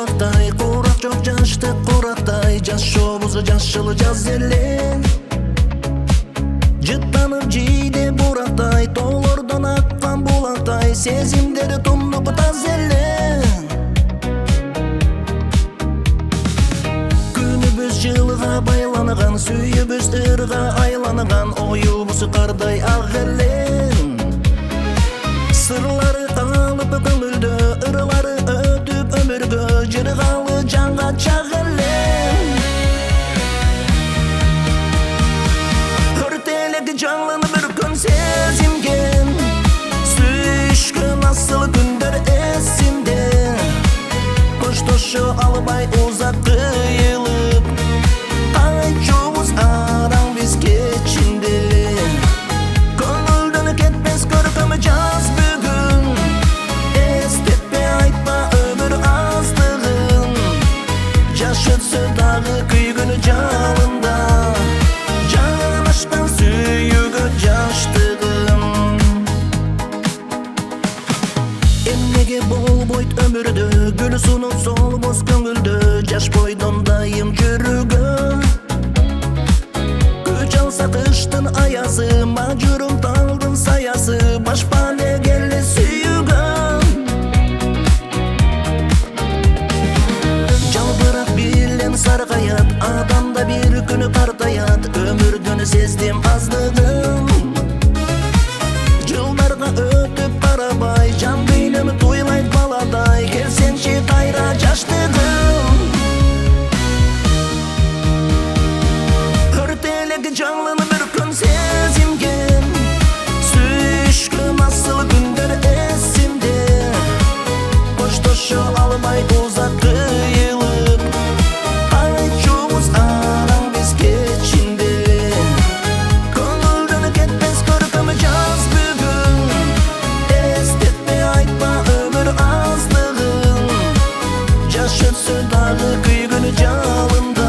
булактай, курак жок жаштык курактай, жашообузду жашыл жаз эле. Жыттанып жийде бурактай, тоолордон аккан булактай, сезимдери тумдук таз эле. Күнүбүз жылга байланган, сүйүбүз ырга айланган, оюбуз кардай ак эле. Сырлары калып көңүлдө, ырлары өтүп өмүргө, жыргалы жанга чак эле. Өртелеги жаңлыны бір күн сезимген, сүйүшкөн асыл күндөр эсимде. Коштошо албай узак кыйылып, кайчубуз араң биз кечинде эле. Көңүлдөн кетпес көркөм жаз бүгүн, эстетпе айтма өмүр аздыгын. Жаш өтсө дагы күйгүн жалында, жанашкан сүйүүгө жаштыгым. Эмнеге болбойт өмүрдө, гүл сунуп солбос көңүлдө, жаш бойдон дайым жүргөн. Күч алса кыштын аязы, мажурум талдын саясы, башпане келе сүйгөн. Жалбырак билен саргаят, адамда бир күнү картаят, өмүрдөн сездим аздыгын. Жылдарга өтүп барабай, жан дүйнөм туйлайт баладай, келсенчи кайра жаштыгым. Өртелеги жаңлыны бір күн сезимген, сүйүшкөн асыл күндөр эсимде. Коштошо албай узак кыйылып, кайчубуз араң биз кечинде эле. Көңүлдөн кетпес көркөм жаз бүгүн, эстетпе айтма өмүр аздыгын. Жаш өтсө дагы күйгүн жалында,